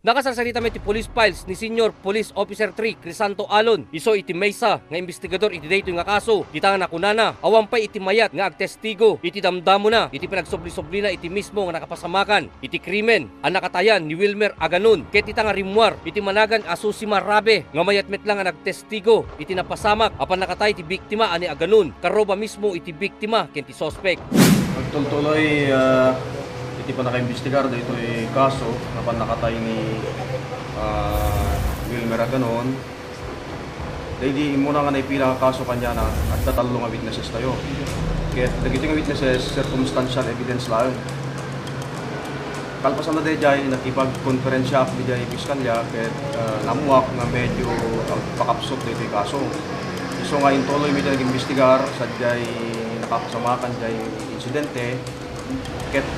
Nakasarsalita ti police files ni Senior Police Officer 3 Crisanto Alon. Iso iti maysa nga investigador iti daytoy nga kaso. Kita nga nakunana, awan pay iti mayat nga agtestigo. Iti damdamo na, iti pinagsobli-sobli na iti mismo nga nakapasamakan. Iti krimen, ang nakatayan ni Wilmer Aganon. Ket ita nga rimwar, iti managan Asusi Marabe nga mayat-met lang nga nagtestigo. Iti napasamak, apan nakatay iti biktima ani Aganon. Karoba mismo iti biktima ken ti suspect. Nagtultuloy iti pa nakaimbestigar dito kaso na panakatay ni Wilmer Aganon. Dahil muna nga naipila nga kaso kanya na at tatalo nga witnesses tayo. Kaya dagiti nga witnesses, circumstantial evidence lang. Kalpasan na dahil nakipag-konferensya di dahil piskalya kaya namuwak nga medyo pakapsot dito yung kaso. So nga intuloy medyo nag-imbestigar sa dahil nakapasamakan dahil insidente. Ket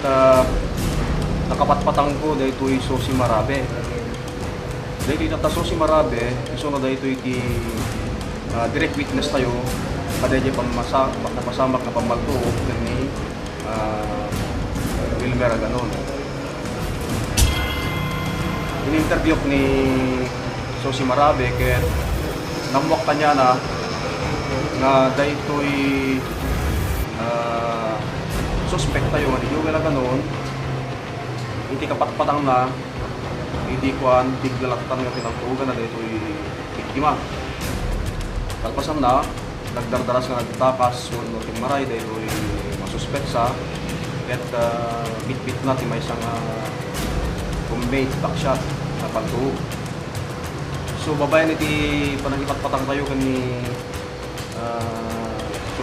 nakapatpatang ko dahito iso si Marabe. Dahito itataso si Marabe, iso na dahito iti direct witness tayo kada di napasamak na pamagtuok ni Wilmer Aganon. In-interview ni si Marabe ket namuwak kanya na nga dahito'y suspect tayo nga di Wilmer Aganon. Iti kapatpatang na iti kuan tiglalatan nga pinagtuugan na dahito'y biktima. Kalpasan na nagdardaras nga nagtakas no timaray dahito'y masuspect sa ket bit-bit na ti may isang combat backshot na pagtuog. So babayan iti panagipatpatang tayo kani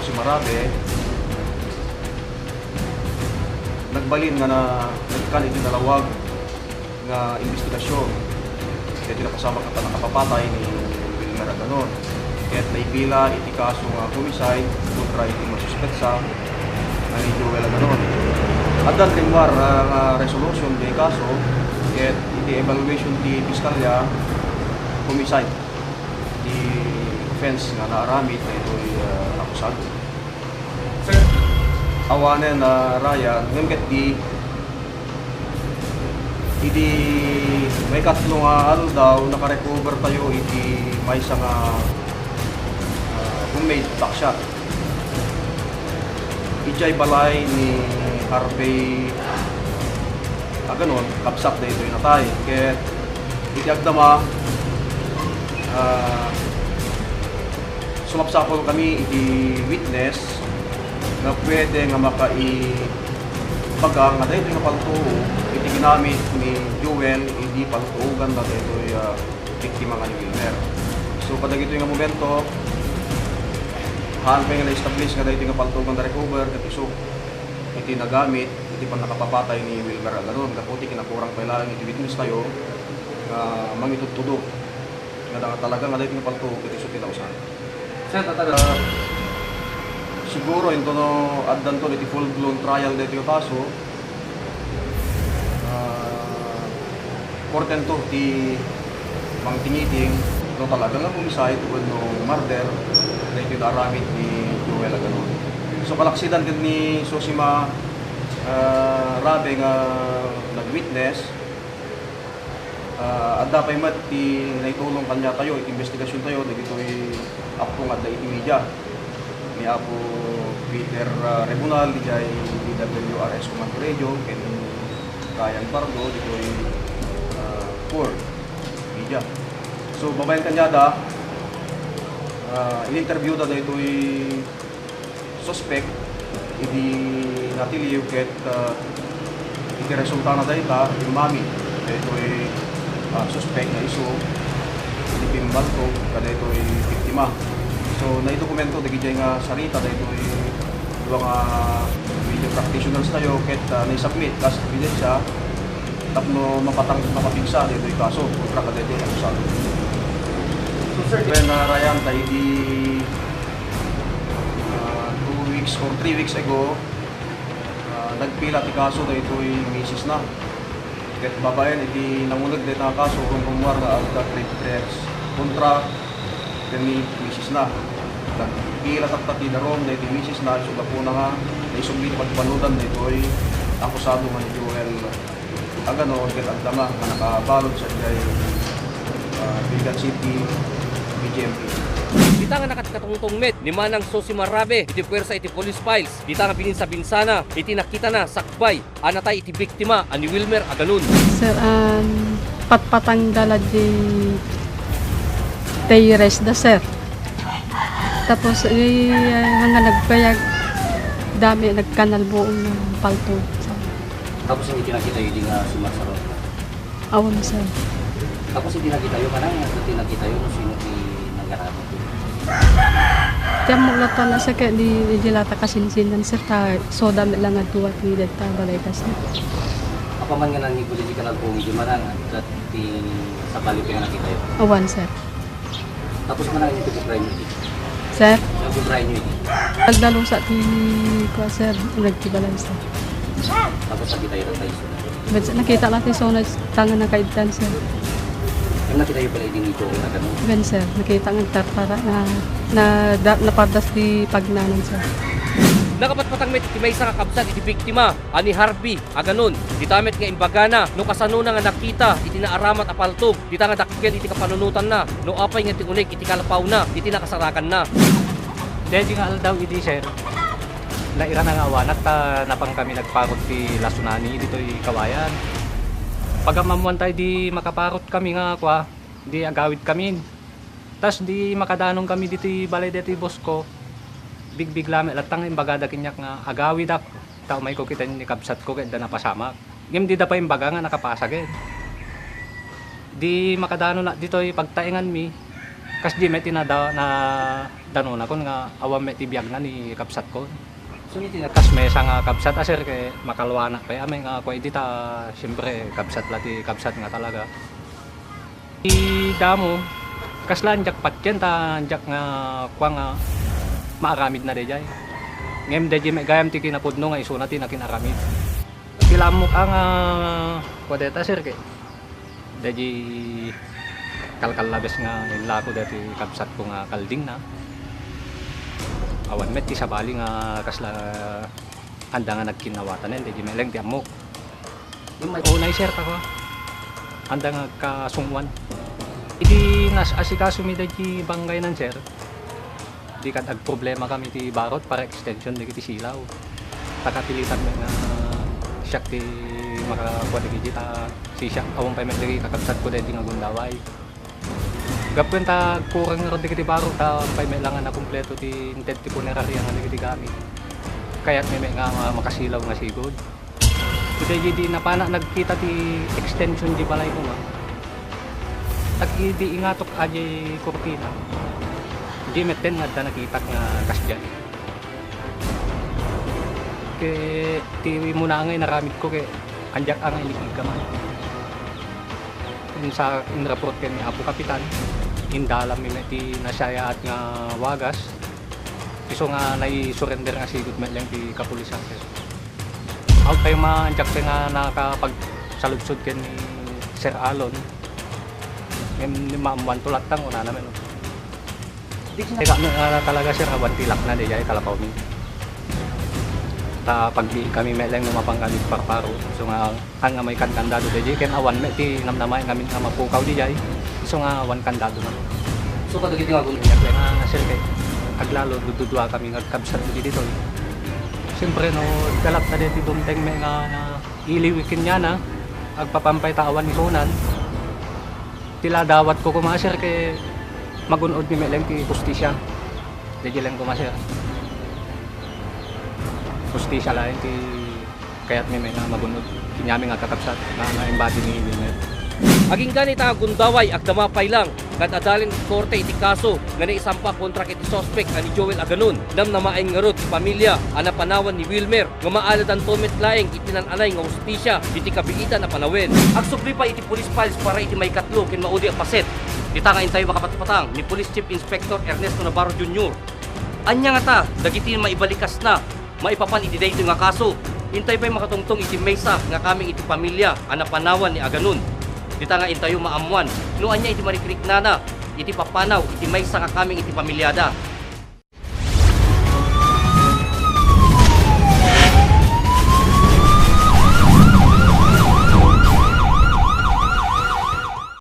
si Marabe. Nagbalin nga na nagkan iti dalawag nga investigasyon. Kaya tinapasama ka nakapapatay ni Wilmer Aganon. Kaya naipila iti kaso nga homicide kontra iti masuspetsa na ni Joel Aganon. At dan rimwar resolution di kaso kaya iti evaluation di piskalya homicide di offense nga naaramid na ito'y akusado. Awanen na Ryan, ngayon iti may katlo nga daw nakarecover tayo iti may isang homemade backshot. Ijay balay ni Harvey Aganon, kapsak na ito'y natay. Kaya iti agdama sumapsapol kami iti witness na pwede nga makaibagang nga dahil nga paltuo iti ginamit ni Joel hindi paltuogan na dahil biktima nga ni Wilmer. So padag ito nga momento haan pa nga na-establish nga dahil nga paltuogan na recover at iso iti nagamit iti pan nakapapatay ni Wilmer Aganon. Kaputi kinakurang pailaan iti witness tayo nga mangitutudok nga talaga nga dahil nga paltuog iti iso tinausan. Siguro ito no addan to iti full-blown trial dito yung kaso. Important to ti mang tingiting no talaga nga homicide o no murder dito yung aramid ni Joel Aganon. So kalaksidan din ni Sosima Rabe nga nag-witness adda pay mat ti naitulong kanya tayo iti investigasyon tayo dito ay apong adda iti media ni Apo Peter Rebunal, dijay DWRS Command Radio, ken Ryan Pardo, dito ay Ford Media. So, babayan kanyada, in-interview na dito ay suspect, hindi natiliw ket iti resulta na dito, imami, dito ay suspect na iso, hindi pimbalto, kada ito ay biktima. So, naidokumento dagiti nga sarita dahito mga video practitioners tayo ket na-submit as ebidensya tapno mapapigsa dito yung kaso kontra kada dito ang usado. So, sir, when Ryan tayo di 2 weeks or 3 weeks ago nagpila ti kaso dahito yung misis na ket babayan iti nangunag dito ang kaso kung kumwar na agda trade threats kontra ni misis na. Pila tatati darom na iti misis na iso po na nga na isubli pagpanudan dito ay akusado nga ni Joel agano ket agdama nga nakabalot sa kay Bigan City BGMP. Dita nga nakatungtong met ni Manang Sosi Marabe iti puwersa iti police files. Dita nga bininsa binsana iti nakita na sakbay anatay iti biktima ani Wilmer Aganon. Sir, patpatang dala di Tayres da sir. Tapos hanga nagpayag dami nagkanal buong ng palto. Tapos hindi nakita yung nga sumasarot. Awam sir. Tapos hindi nakita yung kanang hindi nakita yung sino nanggaramot. Tiyan mo lata na sa kaya di lata kasinsinan sir ta so dami lang nga duwat ni ta balay kasi. Apa man nga nang ikulit kanal po medyo manang at sa balik yung nakita yun. Awan sir. Tapos manang ito bukray nyo ito. Sir, Yung bukray nyo ito. nagdalong sa ti ko sir nagtibalay sir. Tapos nakita yun ang tayo. But nakita natin so na tangan na kaitan sir. Yung nakita yun pala yung ito na gano'n. Ben sir, nakita ng tartara na napardas di pagnanan sir. Nakapatpatang met iti maysa nga kabsat iti biktima ani Harvey Aganon. Ditamet nga imbagana no kasano nga nakita iti naaramat a paltog. Dita nga dakkel iti kapanunutan na no apay nga tigunig iti kalapaw na iti nakasarakan na. Dahil nga daw idi sir, naira na nga awan at napang kami nagparot ti Lasunani dito kawayan. Pag mamuan tayo di makaparot kami nga kwa, di agawid kami. Tas di makadanong kami dito balay dito Bosco. Big lami latang imbagada kinyak nga agawid ako. Tao may ko kita ni kabsat ko kaya napasamak. Ngem di da pa imbaga nga nakapasag eh. Di makadano na dito pagtaingan mi. Kas di may tinada na danon ako nga awam may tibiyag na ni kabsat ko. So hindi Kas may nga kabsat aser kay makalwana kay amay nga ko dita siyempre kabsat lati kabsat nga talaga. Di damo kas lanjak patyan ta anjak nga kwa nga maaramid na dejay. Ngem dejay may gayam ti kinapudno nga iso natin na kinaramid. Kilamok ang kwa deta sir kay dejay kalkalabes nga inlako dati kabsat ko nga kalding na. Awan met ti sabali nga kasla anda nga nagkinawatan hindi di meleng ti amok. yung may Unay sir ta ko. Anda nga kasungwan. Idi nas asikaso mi di banggay nan sir. Di kad ag problema kami ti barot para extension di kiti silaw. Takapilitan mi nga siyak ti makakuha di ta si siyak awang pa may kakabsat ko dahil nga gundaway. Gapon ta kurang ron di kiti barot ta pa may langan na kumpleto ti intent ti punerarya nga di kiti gamit. Kaya't may nga makasilaw nga sigod. Kuday di napana nagkita ti extension di balay ko ma. Di ingatok aja kurtina. Di meten nga da nakita nga kasdyan. Kaya ti muna ngay naramit ko kaya anjak ang ilikig ka man. Sa inreport kay ni Apo Kapitan, indalam mi ti nasaya at nga wagas. Iso nga nai-surrender nga sigud man lang ti kapulisan. Out tayo ma-anjak nga nakapag saludsod ken ni Sir Alon. Ni maamuan tulat tang una naman. Teka talaga sir awan tilak na di jay kalapaw mi. Ta pag di kami may lang lumapang kami parparo. So nga ang may kandado di jay ken awan me ti namnamay kami nga mapukaw di jay. So nga awan kandado na. so kadagiti nga gun Kaya nga sir kay aglalo dududwa kami nagkabsat dito. Siyempre no galak na dito dumteng me nga iliwikin niya na agpapampay tawan ni Sonan. Tila dawat ko kumasir kay magunod ni Meleng ti justisya. Dili lang kumasir. Justisya lain ti kayat mi may nga magunod kinyami nga kakabsat na embody ni Wilmer. Aging ganit ang gundaway agdamapay lang kat adalin korte iti kaso nga naisampa kontra iti suspect ani Joel Aganon dam na maayng ngarod ti pamilya ana panawan ni Wilmer nga maalad ang tomet laeng itinananay nga hustisya iti kabiitan na panawen. Agsubli pa iti police files para iti may katlo ken maudi a paset. Dita nga intayo makapatpatang ni Police Chief Inspector Ernesto Navarro Jr. Anya nga ta dagiti maibalikas na maipapan iti dayto nga kaso. Intay pa'y makatungtong iti maysa nga kaming iti pamilya ana panawan ni Aganon. Dita nga intayo maamuan. No anya iti marikrik nana iti papanaw iti maysa nga kaming iti pamilyada.